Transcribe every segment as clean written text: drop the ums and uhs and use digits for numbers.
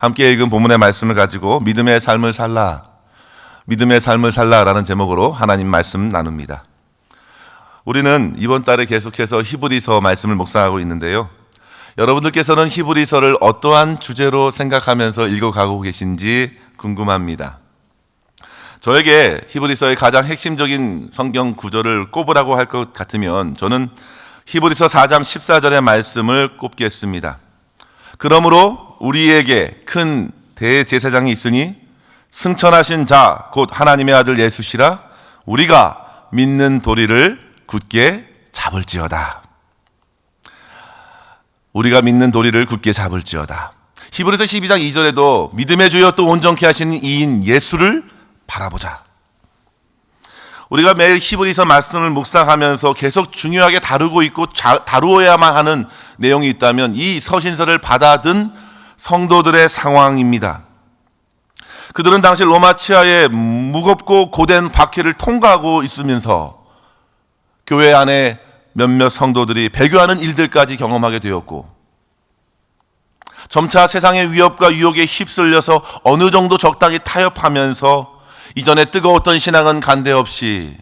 함께 읽은 본문의 말씀을 가지고 믿음의 삶을 살라라는 제목으로 하나님 말씀 나눕니다. 우리는 이번 달에 계속해서 히브리서 말씀을 묵상하고 있는데요. 여러분들께서는 히브리서를 어떠한 주제로 생각하면서 읽어가고 계신지 궁금합니다. 저에게 히브리서의 가장 핵심적인 성경 구절을 꼽으라고 할 것 같으면 저는 히브리서 4장 14절의 말씀을 꼽겠습니다. 그러므로 우리에게 큰 대제사장이 있으니 승천하신 자 곧 하나님의 아들 예수시라 우리가 믿는 도리를 굳게 잡을지어다. 우리가 믿는 도리를 굳게 잡을지어다. 히브리서 12장 2절에도 믿음의 주여 또 온전케 하시는 이인 예수를 바라보자. 우리가 매일 히브리서 말씀을 묵상하면서 계속 중요하게 다루고 있고 다루어야만 하는 내용이 있다면 이 서신서를 받아든 성도들의 상황입니다. 그들은 당시 로마 치하의 무겁고 고된 박해를 통과하고 있으면서 교회 안에 몇몇 성도들이 배교하는 일들까지 경험하게 되었고, 점차 세상의 위협과 유혹에 휩쓸려서 어느 정도 적당히 타협하면서 이전에 뜨거웠던 신앙은 간데없이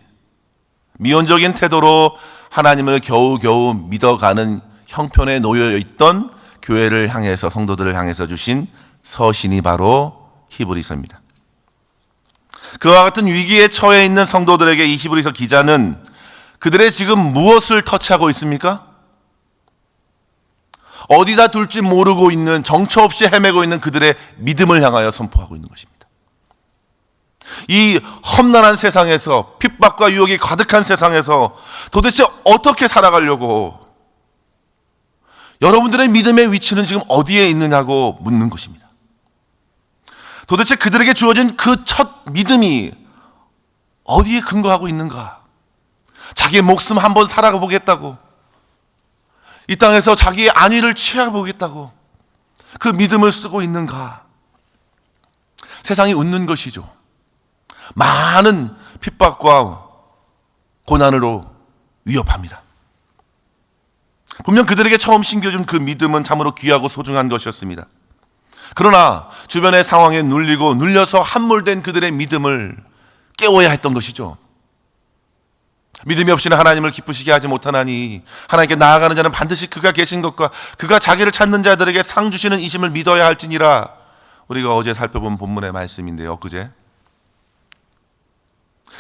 미온적인 태도로 하나님을 겨우겨우 믿어가는 형편에 놓여있던 교회를 향해서, 성도들을 향해서 주신 서신이 바로 히브리서입니다. 그와 같은 위기에 처해 있는 성도들에게 이 히브리서 기자는 그들의 지금 무엇을 터치하고 있습니까? 어디다 둘지 모르고 있는, 정처 없이 헤매고 있는 그들의 믿음을 향하여 선포하고 있는 것입니다. 이 험난한 세상에서, 핍박과 유혹이 가득한 세상에서 도대체 어떻게 살아가려고, 여러분들의 믿음의 위치는 지금 어디에 있느냐고 묻는 것입니다. 도대체 그들에게 주어진 그 첫 믿음이 어디에 근거하고 있는가? 자기의 목숨 한번 살아가 보겠다고, 이 땅에서 자기의 안위를 취해보겠다고 그 믿음을 쓰고 있는가? 세상이 웃는 것이죠. 많은 핍박과 고난으로 위협합니다. 분명 그들에게 처음 심겨준 그 믿음은 참으로 귀하고 소중한 것이었습니다. 그러나 주변의 상황에 눌리고 눌려서 함몰된 그들의 믿음을 깨워야 했던 것이죠. 믿음이 없이는 하나님을 기쁘시게 하지 못하나니 하나님께 나아가는 자는 반드시 그가 계신 것과 그가 자기를 찾는 자들에게 상 주시는 이심을 믿어야 할지니라. 우리가 어제 살펴본 본문의 말씀인데요, 엊그제.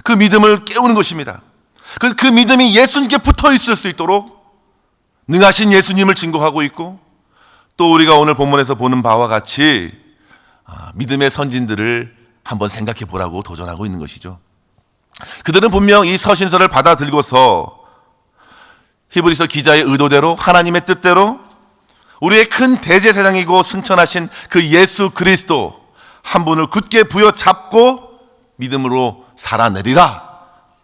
그 믿음을 깨우는 것입니다. 그 믿음이 예수님께 붙어 있을 수 있도록 능하신 예수님을 증거하고 있고, 또 우리가 오늘 본문에서 보는 바와 같이 믿음의 선진들을 한번 생각해 보라고 도전하고 있는 것이죠. 그들은 분명 이 서신서를 받아들고서 히브리서 기자의 의도대로, 하나님의 뜻대로 우리의 큰 대제사장이고 승천하신 그 예수 그리스도 한 분을 굳게 부여잡고 믿음으로 살아내리라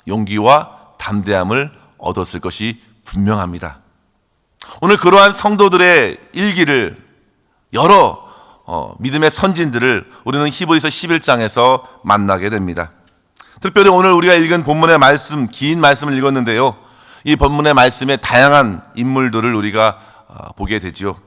용기와 담대함을 얻었을 것이 분명합니다. 오늘 그러한 성도들의 일기를, 여러 믿음의 선진들을 우리는 히브리서 11장에서 만나게 됩니다. 특별히 오늘 우리가 읽은 본문의 말씀, 긴 말씀을 읽었는데요, 이 본문의 말씀에 다양한 인물들을 우리가 보게 되죠.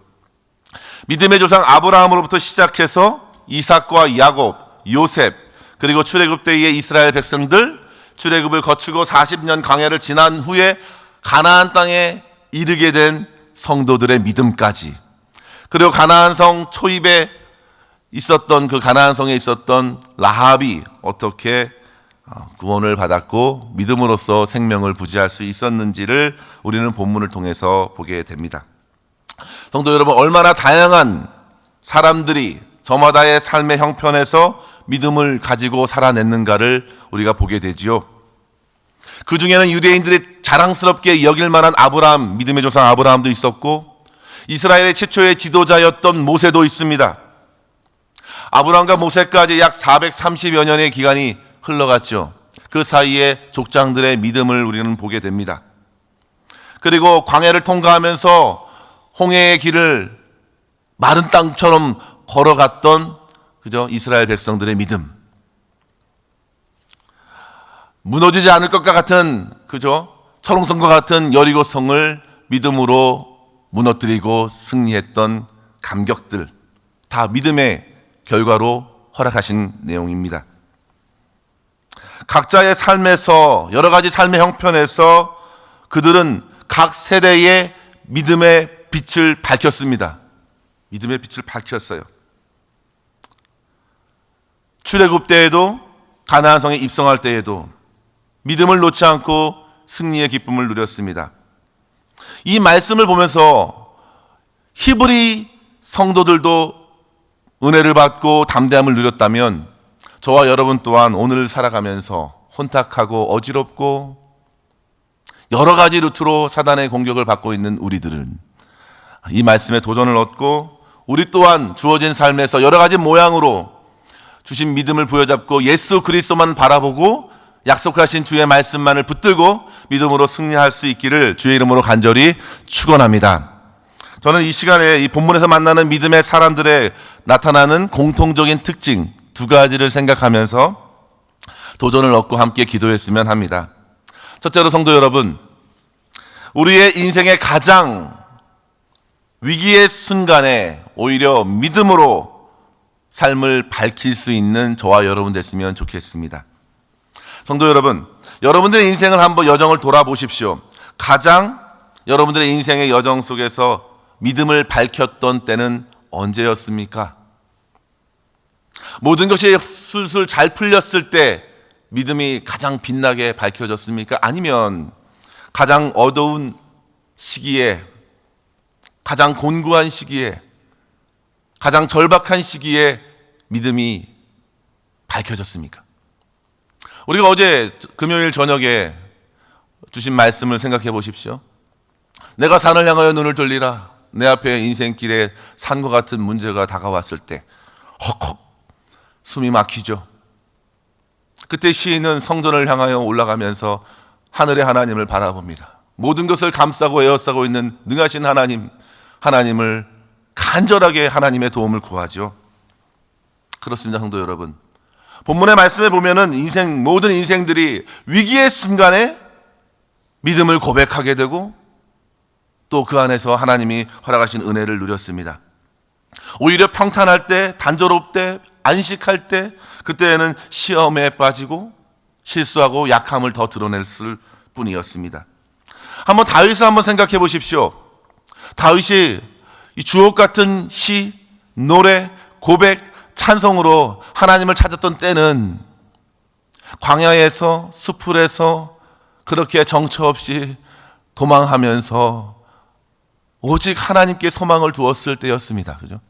믿음의 조상 아브라함으로부터 시작해서 이삭과 야곱, 요셉, 그리고 출애굽 때의 이스라엘 백성들, 출애굽을 거치고 40년 광야를 지난 후에 가나안 땅에 이르게 된 성도들의 믿음까지, 그리고 가나안 성 초입에 있었던 그 가나안 성에 있었던 라합이 어떻게 구원을 받았고 믿음으로써 생명을 부지할 수 있었는지를 우리는 본문을 통해서 보게 됩니다. 성도 여러분, 얼마나 다양한 사람들이 저마다의 삶의 형편에서 믿음을 가지고 살아냈는가를 우리가 보게 되지요. 그 중에는 유대인들이 자랑스럽게 여길 만한 아브라함, 믿음의 조상 아브라함도 있었고, 이스라엘의 최초의 지도자였던 모세도 있습니다. 아브라함과 모세까지 약 430여 년의 기간이 흘러갔죠. 그 사이에 족장들의 믿음을 우리는 보게 됩니다. 그리고 광야를 통과하면서 홍해의 길을 마른 땅처럼 걸어갔던 이스라엘 백성들의 믿음, 무너지지 않을 것과 같은 철옹성과 같은 여리고성을 믿음으로 무너뜨리고 승리했던 감격들, 다 믿음의 결과로 허락하신 내용입니다. 각자의 삶에서, 여러 가지 삶의 형편에서 그들은 각 세대의 믿음의 빛을 밝혔습니다. 믿음의 빛을 밝혔어요. 출애굽 때에도, 가나안 성에 입성할 때에도 믿음을 놓지 않고 승리의 기쁨을 누렸습니다. 이 말씀을 보면서 히브리 성도들도 은혜를 받고 담대함을 누렸다면 저와 여러분 또한 오늘 살아가면서 혼탁하고 어지럽고 여러 가지 루트로 사단의 공격을 받고 있는 우리들은 이 말씀에 도전을 얻고 우리 또한 주어진 삶에서 여러 가지 모양으로 주신 믿음을 부여잡고 예수 그리스도만 바라보고 약속하신 주의 말씀만을 붙들고 믿음으로 승리할 수 있기를 주의 이름으로 간절히 축원합니다. 저는 이 시간에 이 본문에서 만나는 믿음의 사람들의 나타나는 공통적인 특징 두 가지를 생각하면서 도전을 얻고 함께 기도했으면 합니다. 첫째로 성도 여러분, 우리의 인생의 가장 위기의 순간에 오히려 믿음으로 삶을 밝힐 수 있는 저와 여러분 됐으면 좋겠습니다. 성도 여러분, 여러분들의 인생을 한번 여정을 돌아보십시오. 가장 여러분들의 인생의 여정 속에서 믿음을 밝혔던 때는 언제였습니까? 모든 것이 술술 잘 풀렸을 때 믿음이 가장 빛나게 밝혀졌습니까? 아니면 가장 어두운 시기에, 가장 곤고한 시기에, 가장 절박한 시기에 믿음이 밝혀졌습니까? 우리가 어제 금요일 저녁에 주신 말씀을 생각해 보십시오. 내가 산을 향하여 눈을 돌리라. 내 앞에 인생길에 산과 같은 문제가 다가왔을 때 헉헉 숨이 막히죠. 그때 시인은 성전을 향하여 올라가면서 하늘의 하나님을 바라봅니다. 모든 것을 감싸고 에워싸고 있는 능하신 하나님을 간절하게 하나님의 도움을 구하죠. 그렇습니다, 성도 여러분. 본문의 말씀에 보면은 모든 인생들이 위기의 순간에 믿음을 고백하게 되고 또 그 안에서 하나님이 허락하신 은혜를 누렸습니다. 오히려 평탄할 때, 단조롭 때, 안식할 때, 그때에는 시험에 빠지고 실수하고 약함을 더 드러냈을 뿐이었습니다. 한번 다윗을 한번 생각해 보십시오. 다윗이 이 주옥 같은 시, 노래, 고백, 찬송으로 하나님을 찾았던 때는 광야에서, 수풀에서 그렇게 정처 없이 도망하면서 오직 하나님께 소망을 두었을 때였습니다. 그죠?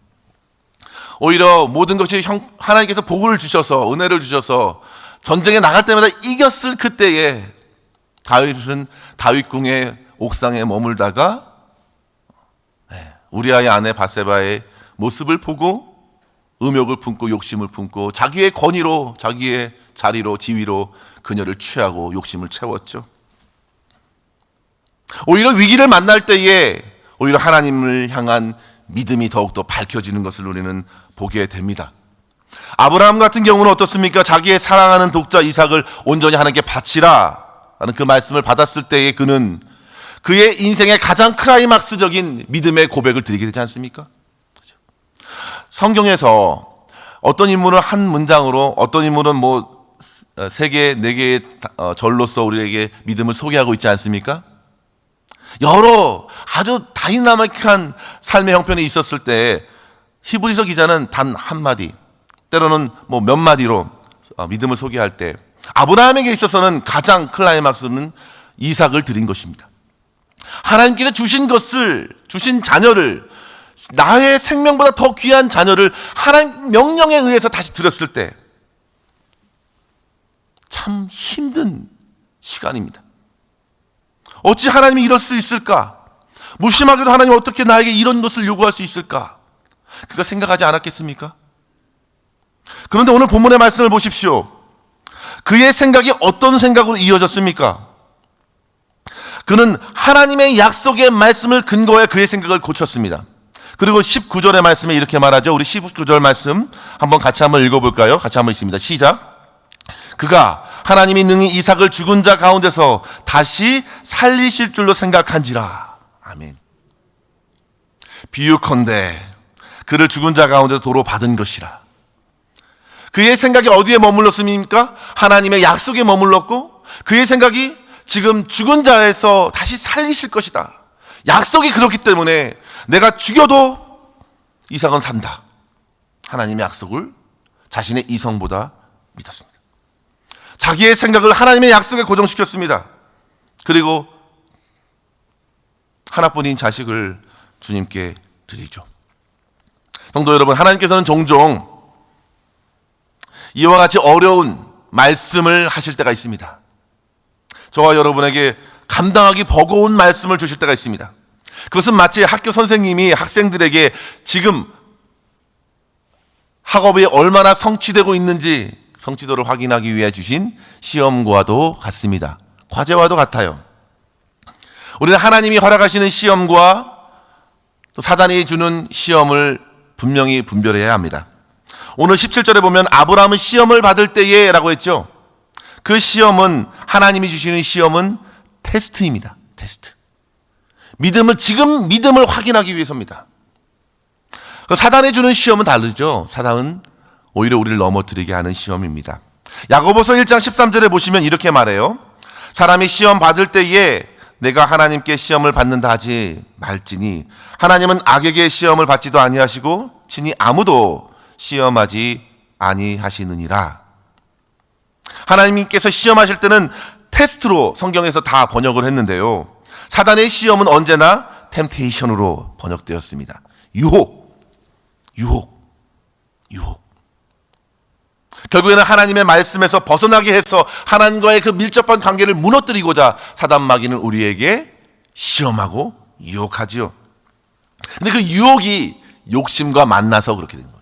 오히려 모든 것이 하나님께서 복을 주셔서, 은혜를 주셔서 전쟁에 나갈 때마다 이겼을 그때에 다윗은 다윗궁의 옥상에 머물다가 우리아의 아내 바세바의 모습을 보고 음욕을 품고 욕심을 품고 자기의 권위로, 자기의 자리로, 지위로 그녀를 취하고 욕심을 채웠죠. 오히려 위기를 만날 때에 오히려 하나님을 향한 믿음이 더욱더 밝혀지는 것을 우리는 보게 됩니다. 아브라함 같은 경우는 어떻습니까? 자기의 사랑하는 독자 이삭을 온전히 하나님께 바치라 라는 그 말씀을 받았을 때에 그는 그의 인생의 가장 클라이막스적인 믿음의 고백을 드리게 되지 않습니까? 성경에서 어떤 인물을 한 문장으로, 어떤 인물은 세 개, 네 개의 절로서 우리에게 믿음을 소개하고 있지 않습니까? 여러 아주 다이나믹한 삶의 형편이 있었을 때 히브리서 기자는 단 한마디, 때로는 몇 마디로 믿음을 소개할 때 아브라함에게 있어서는 가장 클라이막스는 이삭을 드린 것입니다. 하나님께서 주신 것을, 주신 자녀를, 나의 생명보다 더 귀한 자녀를 하나님 명령에 의해서 다시 드렸을 때 참 힘든 시간입니다. 어찌 하나님이 이럴 수 있을까? 무심하게도 하나님 어떻게 나에게 이런 것을 요구할 수 있을까? 그가 생각하지 않았겠습니까? 그런데 오늘 본문의 말씀을 보십시오. 그의 생각이 어떤 생각으로 이어졌습니까? 그는 하나님의 약속의 말씀을 근거해 그의 생각을 고쳤습니다. 그리고 19절의 말씀에 이렇게 말하죠. 우리 19절 말씀 같이 한번 읽어볼까요? 같이 한번 읽습니다. 시작. 그가 하나님이 능히 이삭을 죽은 자 가운데서 다시 살리실 줄로 생각한지라. 아멘. 비유컨대 그를 죽은 자 가운데서 도로 받은 것이라. 그의 생각이 어디에 머물렀습니까? 하나님의 약속에 머물렀고, 그의 생각이 지금 죽은 자에서 다시 살리실 것이다. 약속이 그렇기 때문에 내가 죽여도 이삭은 산다. 하나님의 약속을 자신의 이성보다 믿었습니다. 자기의 생각을 하나님의 약속에 고정시켰습니다. 그리고 하나뿐인 자식을 주님께 드리죠. 성도 여러분, 하나님께서는 종종 이와 같이 어려운 말씀을 하실 때가 있습니다. 저와 여러분에게 감당하기 버거운 말씀을 주실 때가 있습니다. 그것은 마치 학교 선생님이 학생들에게 지금 학업이 얼마나 성취되고 있는지 성취도를 확인하기 위해 주신 시험과도 같습니다. 과제와도 같아요. 우리는 하나님이 허락하시는 시험과 또 사단이 주는 시험을 분명히 분별해야 합니다. 오늘 17절에 보면 아브라함은 시험을 받을 때에 라고 했죠. 그 시험은, 하나님이 주시는 시험은 테스트입니다. 테스트. 믿음을 확인하기 위해서입니다. 사단이 주는 시험은 다르죠. 사단은 오히려 우리를 넘어뜨리게 하는 시험입니다. 야고보서 1장 13절에 보시면 이렇게 말해요. 사람이 시험 받을 때에 내가 하나님께 시험을 받는다 하지 말지니 하나님은 악에게 시험을 받지도 아니하시고 친히 아무도 시험하지 아니하시느니라. 하나님께서 시험하실 때는 테스트로 성경에서 다 번역을 했는데요. 사단의 시험은 언제나 템테이션으로 번역되었습니다. 유혹. 결국에는 하나님의 말씀에서 벗어나게 해서 하나님과의 그 밀접한 관계를 무너뜨리고자 사단 마귀는 우리에게 시험하고 유혹하지요. 근데 그 유혹이 욕심과 만나서 그렇게 된 거예요.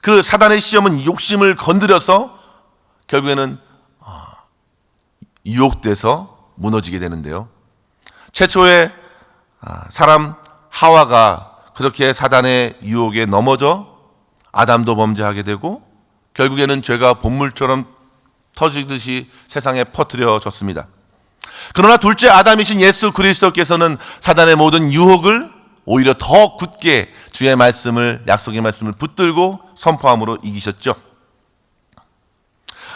그 사단의 시험은 욕심을 건드려서 결국에는 유혹돼서 무너지게 되는데요. 최초의 사람 하와가 그렇게 사단의 유혹에 넘어져 아담도 범죄하게 되고 결국에는 죄가 본물처럼 터지듯이 세상에 퍼뜨려졌습니다. 그러나 둘째 아담이신 예수 그리스도께서는 사단의 모든 유혹을 오히려 더 굳게 주의 말씀을, 약속의 말씀을 붙들고 선포함으로 이기셨죠.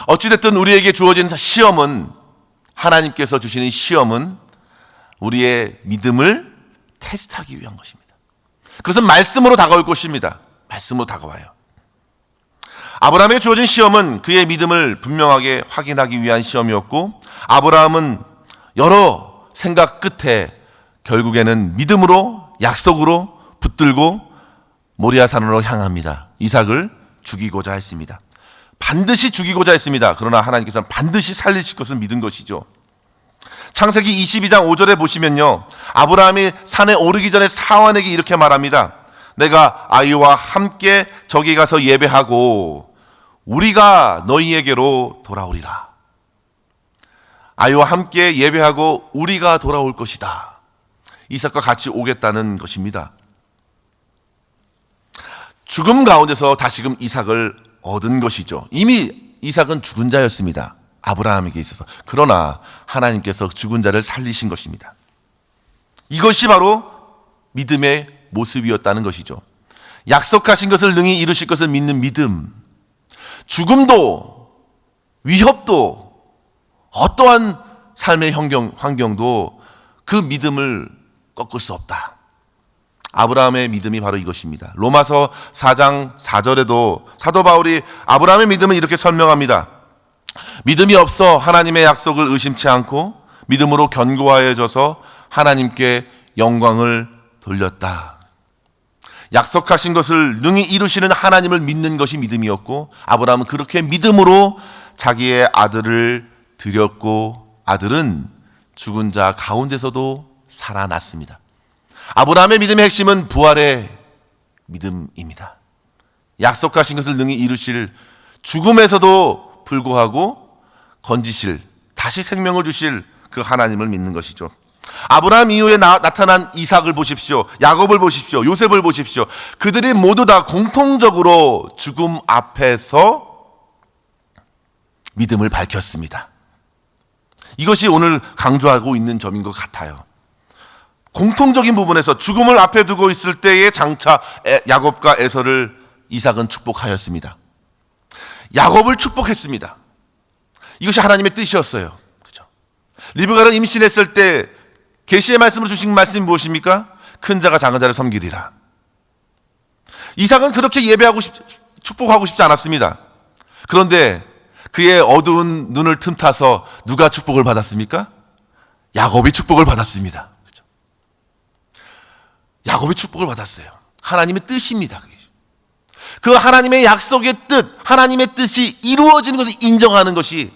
어찌됐든 우리에게 주어진 시험은, 하나님께서 주시는 시험은 우리의 믿음을 테스트하기 위한 것입니다. 그것은 말씀으로 다가올 것입니다. 말씀으로 다가와요. 아브라함에게 주어진 시험은 그의 믿음을 분명하게 확인하기 위한 시험이었고, 아브라함은 여러 생각 끝에 결국에는 믿음으로, 약속으로 붙들고 모리아산으로 향합니다. 이삭을 죽이고자 했습니다. 반드시 죽이고자 했습니다. 그러나 하나님께서는 반드시 살리실 것을 믿은 것이죠. 창세기 22장 5절에 보시면요, 아브라함이 산에 오르기 전에 사환에게 이렇게 말합니다. 내가 아이와 함께 저기 가서 예배하고 우리가 너희에게로 돌아오리라. 아이와 함께 예배하고 우리가 돌아올 것이다. 이삭과 같이 오겠다는 것입니다. 죽음 가운데서 다시금 이삭을 얻은 것이죠. 이미 이삭은 죽은 자였습니다. 아브라함에게 있어서. 그러나 하나님께서 죽은 자를 살리신 것입니다. 이것이 바로 믿음의 모습이었다는 것이죠. 약속하신 것을 능히 이루실 것을 믿는 믿음. 죽음도, 위협도, 어떠한 삶의 환경도 그 믿음을 꺾을 수 없다. 아브라함의 믿음이 바로 이것입니다. 로마서 4장 4절에도 사도 바울이 아브라함의 믿음을 이렇게 설명합니다. 믿음이 없어 하나님의 약속을 의심치 않고 믿음으로 견고하여져서 하나님께 영광을 돌렸다. 약속하신 것을 능히 이루시는 하나님을 믿는 것이 믿음이었고, 아브라함은 그렇게 믿음으로 자기의 아들을 드렸고, 아들은 죽은 자 가운데서도 살아났습니다. 아브라함의 믿음의 핵심은 부활의 믿음입니다. 약속하신 것을 능히 이루실, 죽음에서도 불구하고 건지실, 다시 생명을 주실 그 하나님을 믿는 것이죠. 아브라함 이후에 나타난 이삭을 보십시오. 야곱을 보십시오. 요셉을 보십시오. 그들이 모두 다 공통적으로 죽음 앞에서 믿음을 밝혔습니다. 이것이 오늘 강조하고 있는 점인 것 같아요. 공통적인 부분에서 죽음을 앞에 두고 있을 때에 장차 야곱과 에서를 이삭은 축복하였습니다. 야곱을 축복했습니다. 이것이 하나님의 뜻이었어요. 그죠? 리브가를 임신했을 때 계시의 말씀으로 주신 말씀이 무엇입니까? 큰 자가 작은 자를 섬기리라. 이삭은 그렇게 축복하고 싶지 않았습니다. 그런데 그의 어두운 눈을 틈타서 누가 축복을 받았습니까? 야곱이 축복을 받았습니다. 그죠? 야곱이 축복을 받았어요. 하나님의 뜻입니다. 그 하나님의 약속의 뜻, 하나님의 뜻이 이루어지는 것을 인정하는 것이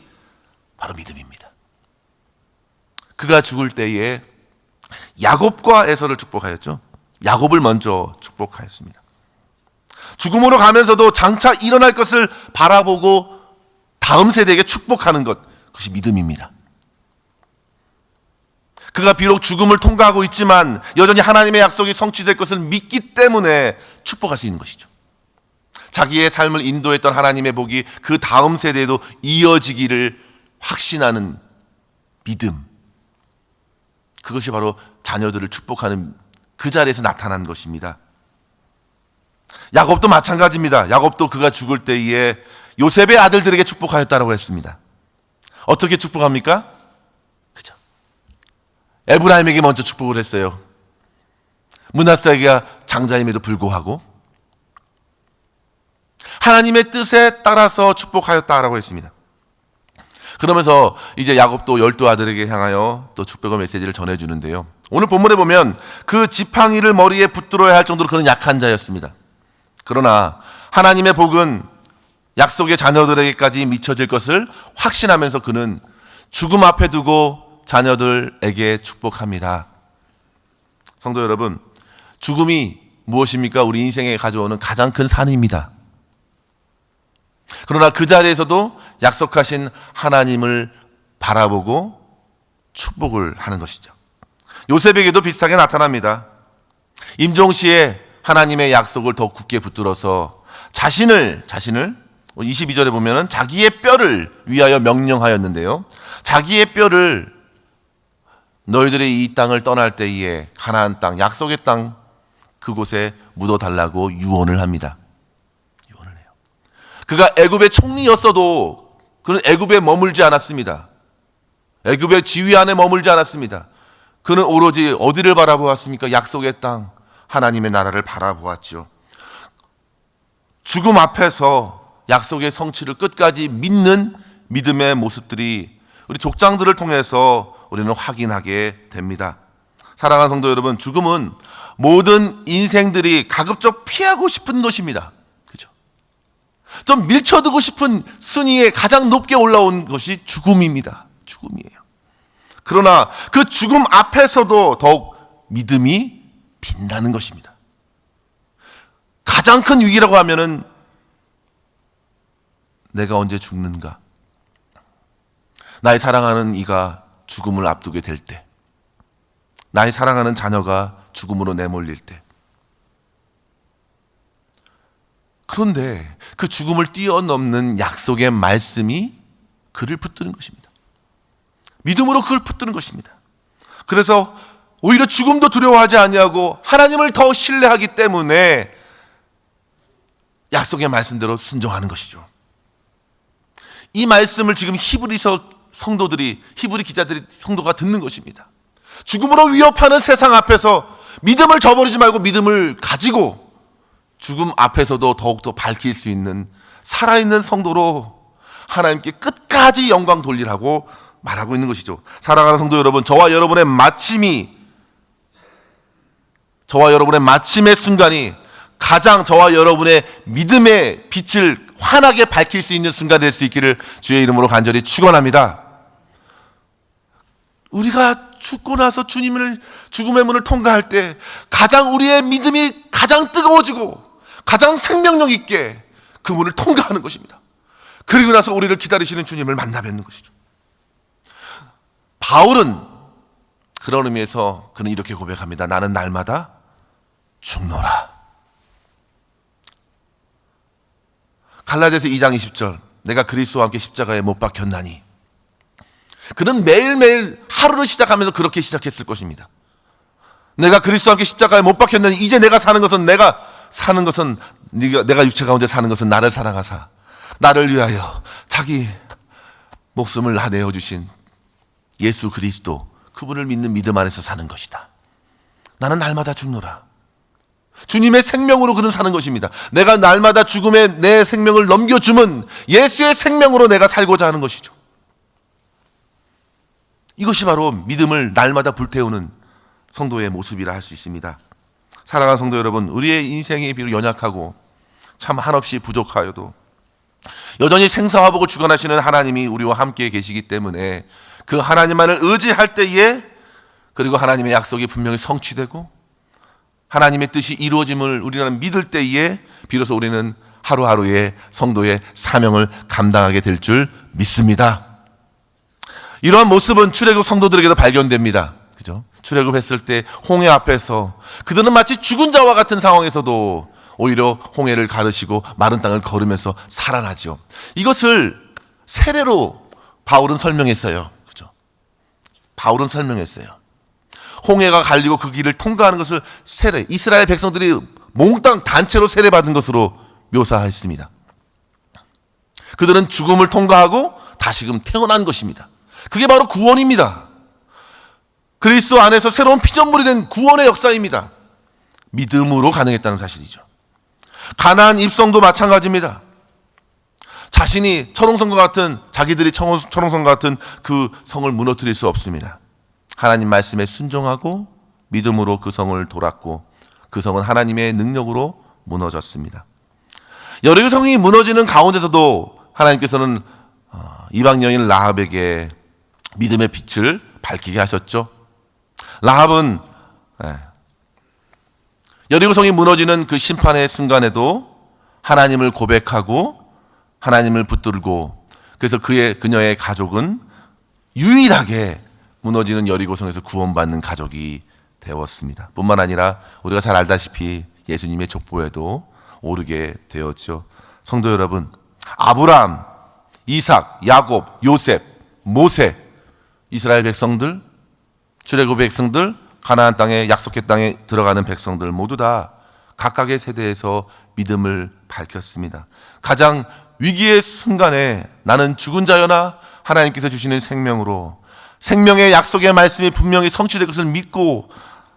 바로 믿음입니다. 그가 죽을 때에 야곱과 에서를 축복하였죠. 야곱을 먼저 축복하였습니다. 죽음으로 가면서도 장차 일어날 것을 바라보고 다음 세대에게 축복하는 것, 그것이 믿음입니다. 그가 비록 죽음을 통과하고 있지만 여전히 하나님의 약속이 성취될 것을 믿기 때문에 축복할 수 있는 것이죠. 자기의 삶을 인도했던 하나님의 복이 그 다음 세대에도 이어지기를 확신하는 믿음, 그것이 바로 자녀들을 축복하는 그 자리에서 나타난 것입니다. 야곱도 마찬가지입니다. 야곱도 그가 죽을 때에 요셉의 아들들에게 축복하였다라고 했습니다. 어떻게 축복합니까? 그죠? 에브라임에게 먼저 축복을 했어요. 므낫세가 장자임에도 불구하고 하나님의 뜻에 따라서 축복하였다라고 했습니다. 그러면서 이제 야곱도 12아들에게 향하여 또 축복의 메시지를 전해주는데요. 오늘 본문에 보면 그 지팡이를 머리에 붙들어야 할 정도로 그는 약한 자였습니다. 그러나 하나님의 복은 약속의 자녀들에게까지 미쳐질 것을 확신하면서 그는 죽음 앞에 두고 자녀들에게 축복합니다. 성도 여러분, 죽음이 무엇입니까? 우리 인생에 가져오는 가장 큰 산입니다. 그러나 그 자리에서도 약속하신 하나님을 바라보고 축복을 하는 것이죠. 요셉에게도 비슷하게 나타납니다. 임종시에 하나님의 약속을 더 굳게 붙들어서 자신을 22절에 보면은 자기의 뼈를 위하여 명령하였는데요. 자기의 뼈를 너희들이 이 땅을 떠날 때에 가나안 땅, 약속의 땅 그곳에 묻어달라고 유언을 합니다. 유언을 해요. 그가 애굽의 총리였어도 그는 애굽에 머물지 않았습니다. 애굽의 지휘 안에 머물지 않았습니다. 그는 오로지 어디를 바라보았습니까? 약속의 땅, 하나님의 나라를 바라보았죠. 죽음 앞에서 약속의 성취를 끝까지 믿는 믿음의 모습들이 우리 족장들을 통해서 우리는 확인하게 됩니다. 사랑하는 성도 여러분, 죽음은 모든 인생들이 가급적 피하고 싶은 것입니다. 그죠? 좀 밀쳐두고 싶은 순위에 가장 높게 올라온 것이 죽음입니다. 죽음이에요. 그러나 그 죽음 앞에서도 더욱 믿음이 빛나는 것입니다. 가장 큰 위기라고 하면은 내가 언제 죽는가? 나의 사랑하는 이가 죽음을 앞두게 될 때, 나의 사랑하는 자녀가 죽음으로 내몰릴 때. 그런데 그 죽음을 뛰어넘는 약속의 말씀이 그를 붙드는 것입니다. 믿음으로 그걸 붙드는 것입니다. 그래서 오히려 죽음도 두려워하지 아니하고 하나님을 더 신뢰하기 때문에 약속의 말씀대로 순종하는 것이죠. 이 말씀을 지금 히브리서 성도들이, 히브리 기자들이, 성도가 듣는 것입니다. 죽음으로 위협하는 세상 앞에서 믿음을 저버리지 말고 믿음을 가지고 죽음 앞에서도 더욱더 밝힐 수 있는 살아있는 성도로 하나님께 끝까지 영광 돌리라고 말하고 있는 것이죠. 사랑하는 성도 여러분, 저와 여러분의 마침의 순간이 가장 저와 여러분의 믿음의 빛을 환하게 밝힐 수 있는 순간 될 수 있기를 주의 이름으로 간절히 축원합니다. 우리가 죽고 나서 죽음의 문을 통과할 때 가장 우리의 믿음이 가장 뜨거워지고 가장 생명력 있게 그 문을 통과하는 것입니다. 그리고 나서 우리를 기다리시는 주님을 만나 뵙는 것이죠. 바울은 그런 의미에서 그는 이렇게 고백합니다. 나는 날마다 죽노라. 갈라디아서 2장 20절, 내가 그리스도와 함께 십자가에 못 박혔나니. 그는 매일매일 하루를 시작하면서 그렇게 시작했을 것입니다. 내가 그리스도와 함께 십자가에 못 박혔나니 이제 내가 육체 가운데 사는 것은 나를 사랑하사 나를 위하여 자기 목숨을 다 내어주신 예수 그리스도, 그분을 믿는 믿음 안에서 사는 것이다. 나는 날마다 죽노라. 주님의 생명으로 그는 사는 것입니다. 내가 날마다 죽음에 내 생명을 넘겨주면 예수의 생명으로 내가 살고자 하는 것이죠. 이것이 바로 믿음을 날마다 불태우는 성도의 모습이라 할 수 있습니다. 사랑하는 성도 여러분, 우리의 인생이 비록 연약하고 참 한없이 부족하여도 여전히 생사화복을 주관하시는 하나님이 우리와 함께 계시기 때문에 그 하나님만을 의지할 때에, 그리고 하나님의 약속이 분명히 성취되고 하나님의 뜻이 이루어짐을 우리는 믿을 때에 비로소 우리는 하루하루의 성도의 사명을 감당하게 될 줄 믿습니다. 이러한 모습은 출애굽 성도들에게도 발견됩니다. 그죠? 출애굽했을 때 홍해 앞에서 그들은 마치 죽은 자와 같은 상황에서도 오히려 홍해를 가르시고 마른 땅을 걸으면서 살아나죠. 이것을 세례로 바울은 설명했어요. 그죠? 바울은 설명했어요. 홍해가 갈리고 그 길을 통과하는 것을 세례, 이스라엘 백성들이 몽땅 단체로 세례받은 것으로 묘사했습니다. 그들은 죽음을 통과하고 다시금 태어난 것입니다. 그게 바로 구원입니다. 그리스도 안에서 새로운 피조물이 된 구원의 역사입니다. 믿음으로 가능했다는 사실이죠. 가나안 입성도 마찬가지입니다. 자신이 철옹성과 같은, 자기들이 철옹성과 같은 그 성을 무너뜨릴 수 없습니다. 하나님 말씀에 순종하고 믿음으로 그 성을 돌았고 그 성은 하나님의 능력으로 무너졌습니다. 여리고 성이 무너지는 가운데서도 하나님께서는 이방 여인 라합에게 믿음의 빛을 밝히게 하셨죠. 라합은 여리고 성이 무너지는 그 심판의 순간에도 하나님을 고백하고 하나님을 붙들고, 그래서 그녀의 가족은 유일하게 무너지는 여리고성에서 구원받는 가족이 되었습니다. 뿐만 아니라 우리가 잘 알다시피 예수님의 족보에도 오르게 되었죠. 성도 여러분, 아브라함, 이삭, 야곱, 요셉, 모세, 이스라엘 백성들, 출애굽의 백성들, 가나안 땅에, 약속의 땅에 들어가는 백성들 모두 다 각각의 세대에서 믿음을 밝혔습니다. 가장 위기의 순간에 나는 죽은 자여나 하나님께서 주시는 생명으로, 생명의 약속의 말씀이 분명히 성취될 것을 믿고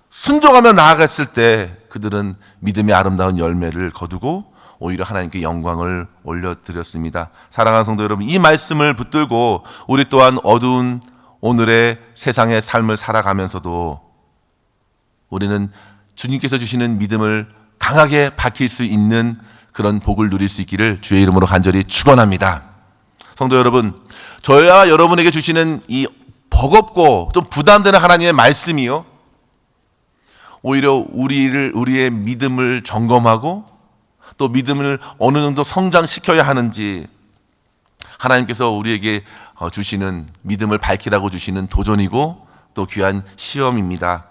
순종하며 나아갔을 때 그들은 믿음의 아름다운 열매를 거두고 오히려 하나님께 영광을 올려드렸습니다. 사랑하는 성도 여러분, 이 말씀을 붙들고 우리 또한 어두운 오늘의 세상의 삶을 살아가면서도 우리는 주님께서 주시는 믿음을 강하게 밝힐 수 있는 그런 복을 누릴 수 있기를 주의 이름으로 간절히 축원합니다. 성도 여러분, 저와 여러분에게 주시는 이 버겁고 좀 부담되는 하나님의 말씀이요, 오히려 우리의 믿음을 점검하고 또 믿음을 어느 정도 성장시켜야 하는지 하나님께서 우리에게 주시는, 믿음을 밝히라고 주시는 도전이고 또 귀한 시험입니다.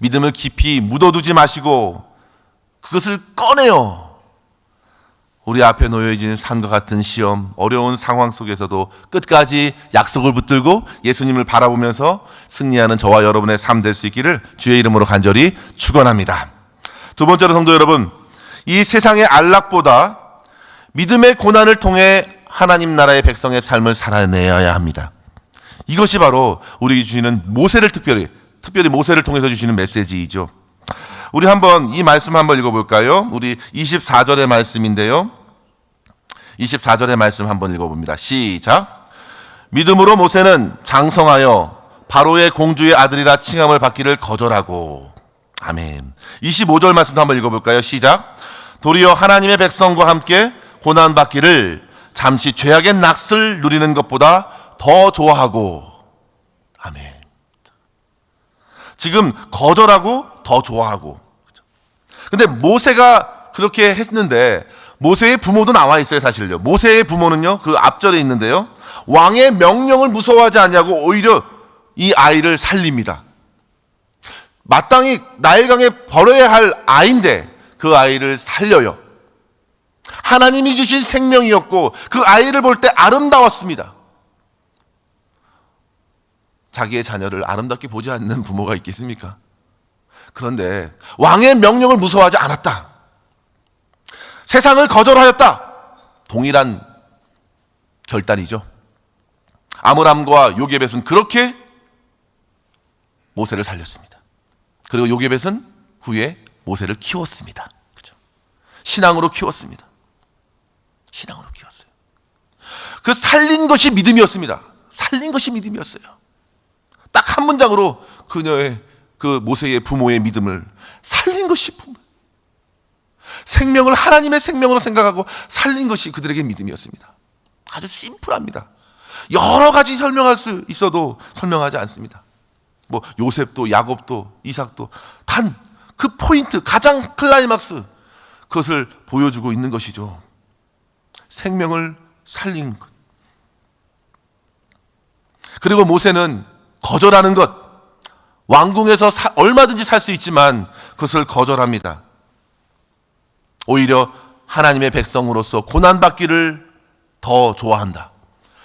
믿음을 깊이 묻어두지 마시고 그것을 꺼내요. 우리 앞에 놓여진 산과 같은 시험, 어려운 상황 속에서도 끝까지 약속을 붙들고 예수님을 바라보면서 승리하는 저와 여러분의 삶 될 수 있기를 주의 이름으로 간절히 축원합니다. 두 번째로 성도 여러분, 이 세상의 안락보다 믿음의 고난을 통해 하나님 나라의 백성의 삶을 살아내야 합니다. 이것이 바로 우리에게 주시는 모세를 특별히 모세를 통해서 주시는 메시지이죠. 우리 한번 이 말씀 한번 읽어볼까요? 우리 24절의 말씀인데요. 24절의 말씀 한번 읽어봅니다. 시작. 믿음으로 모세는 장성하여 바로의 공주의 아들이라 칭함을 받기를 거절하고. 아멘. 25절 말씀도 한번 읽어볼까요? 시작. 도리어 하나님의 백성과 함께 고난받기를 잠시 죄악의 낙을 누리는 것보다 더 좋아하고. 아멘. 지금 거절하고 더 좋아하고. 근데 모세가 그렇게 했는데 모세의 부모도 나와 있어요, 사실요. 모세의 부모는요, 그 앞절에 있는데요, 왕의 명령을 무서워하지 않냐고 오히려 이 아이를 살립니다. 마땅히 나일강에 버려야 할 아이인데 그 아이를 살려요. 하나님이 주신 생명이었고 그 아이를 볼 때 아름다웠습니다. 자기의 자녀를 아름답게 보지 않는 부모가 있겠습니까? 그런데 왕의 명령을 무서워하지 않았다. 세상을 거절하였다. 동일한 결단이죠. 아므람과 요게벳은 그렇게 모세를 살렸습니다. 그리고 요게벳은 후에 모세를 키웠습니다. 그렇죠? 신앙으로 키웠습니다. 신앙으로 키웠어요. 그 살린 것이 믿음이었습니다. 살린 것이 믿음이었어요. 딱 한 문장으로 그녀의 그 모세의 부모의 믿음을 살린 것이 부모. 생명을 하나님의 생명으로 생각하고 살린 것이 그들에게 믿음이었습니다. 아주 심플합니다. 여러 가지 설명할 수 있어도 설명하지 않습니다. 뭐 요셉도 야곱도 이삭도 단 그 포인트 가장 클라이막스 그것을 보여주고 있는 것이죠. 생명을 살린 것. 그리고 모세는 거절하는 것, 왕궁에서 얼마든지 살 수 있지만 그것을 거절합니다. 오히려 하나님의 백성으로서 고난받기를 더 좋아한다.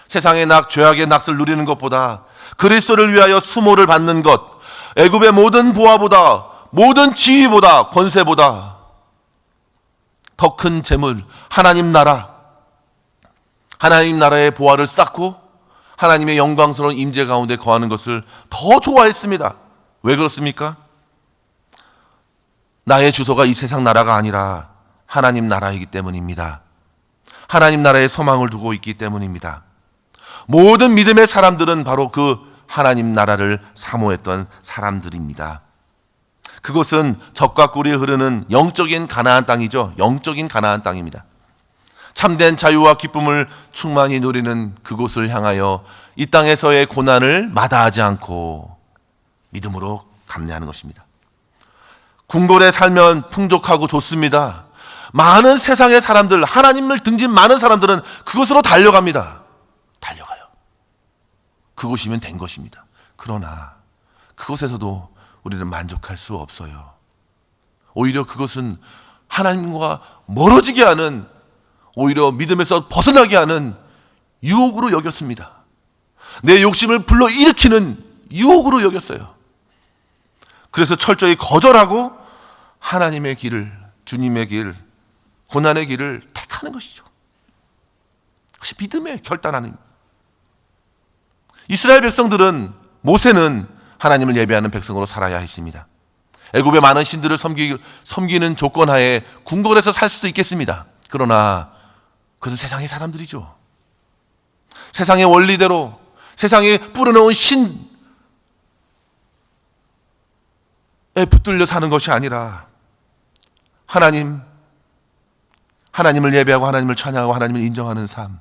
세상의 죄악의 낙을 누리는 것보다 그리스도를 위하여 수모를 받는 것, 애굽의 모든 보화보다, 모든 지위보다, 권세보다 더 큰 재물, 하나님 나라의 보화를 쌓고 하나님의 영광스러운 임재 가운데 거하는 것을 더 좋아했습니다. 왜 그렇습니까? 나의 주소가 이 세상 나라가 아니라 하나님 나라이기 때문입니다. 하나님 나라에 소망을 두고 있기 때문입니다. 모든 믿음의 사람들은 바로 그 하나님 나라를 사모했던 사람들입니다. 그곳은 젖과 꿀이 흐르는 영적인 가나안 땅이죠. 영적인 가나안 땅입니다. 참된 자유와 기쁨을 충만히 누리는 그곳을 향하여 이 땅에서의 고난을 마다하지 않고 믿음으로 감내하는 것입니다. 궁궐에 살면 풍족하고 좋습니다. 많은 세상의 사람들, 하나님을 등진 많은 사람들은 그곳으로 달려갑니다. 달려가요. 그곳이면 된 것입니다. 그러나 그곳에서도 우리는 만족할 수 없어요. 오히려 그것은 하나님과 멀어지게 하는, 오히려 믿음에서 벗어나게 하는 유혹으로 여겼습니다. 내 욕심을 불러일으키는 유혹으로 여겼어요. 그래서 철저히 거절하고 하나님의 길을, 주님의 길, 고난의 길을 택하는 것이죠. 그것이 믿음의 결단하는. 이스라엘 백성들은, 모세는 하나님을 예배하는 백성으로 살아야 했습니다. 애굽의 많은 신들을 섬기는 조건 하에 궁궐에서 살 수도 있겠습니다. 그러나 그것은 세상의 사람들이죠. 세상의 원리대로 세상에 뿌려놓은 신에 붙들려 사는 것이 아니라 하나님을 예배하고 하나님을 찬양하고 하나님을 인정하는 삶,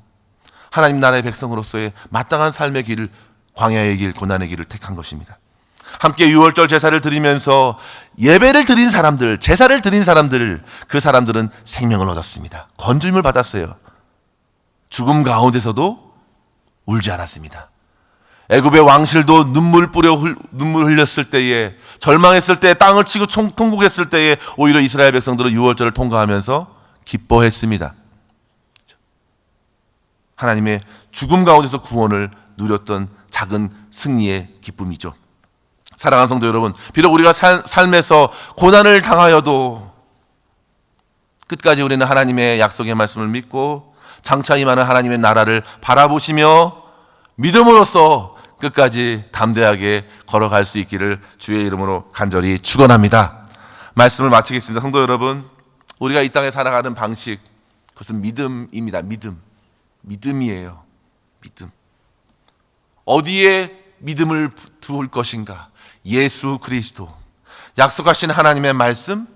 하나님 나라의 백성으로서의 마땅한 삶의 길을, 광야의 길, 고난의 길을 택한 것입니다. 함께 유월절 제사를 드리면서 예배를 드린 사람들, 제사를 드린 사람들, 그 사람들은 생명을 얻었습니다. 건짐을 받았어요. 죽음 가운데서도 울지 않았습니다. 애굽의 왕실도 눈물 흘렸을 때에, 절망했을 때, 땅을 치고 통곡했을 때에 오히려 이스라엘 백성들은 유월절을 통과하면서 기뻐했습니다. 하나님의 죽음 가운데서 구원을 누렸던 작은 승리의 기쁨이죠. 사랑하는 성도 여러분, 비록 우리가 삶에서 고난을 당하여도 끝까지 우리는 하나님의 약속의 말씀을 믿고 장차 임하는 하나님의 나라를 바라보시며 믿음으로써 끝까지 담대하게 걸어갈 수 있기를 주의 이름으로 간절히 축원합니다. 말씀을 마치겠습니다. 성도 여러분, 우리가 이 땅에 살아가는 방식, 그것은 믿음입니다. 믿음이에요. 믿음. 어디에 믿음을 두을 것인가? 예수 그리스도, 약속하신 하나님의 말씀,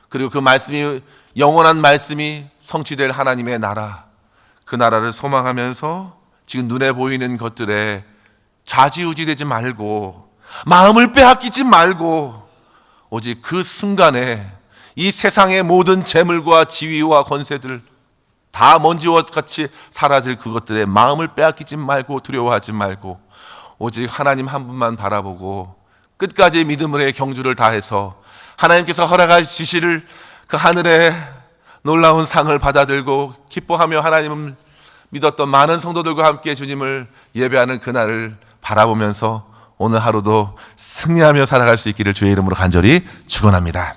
그리고 그 말씀이, 영원한 말씀이 성취될 하나님의 나라, 그 나라를 소망하면서 지금 눈에 보이는 것들에 좌지우지되지 말고, 마음을 빼앗기지 말고, 오직 그 순간에 이 세상의 모든 재물과 지위와 권세들 다 먼지와 같이 사라질 그것들에 마음을 빼앗기지 말고, 두려워하지 말고, 오직 하나님 한 분만 바라보고 끝까지 믿음의 경주를 다해서 하나님께서 허락하여 주실 그 하늘의 놀라운 상을 받아들고 기뻐하며 하나님을 믿었던 많은 성도들과 함께 주님을 예배하는 그날을 바라보면서 오늘 하루도 승리하며 살아갈 수 있기를 주의 이름으로 간절히 축원합니다.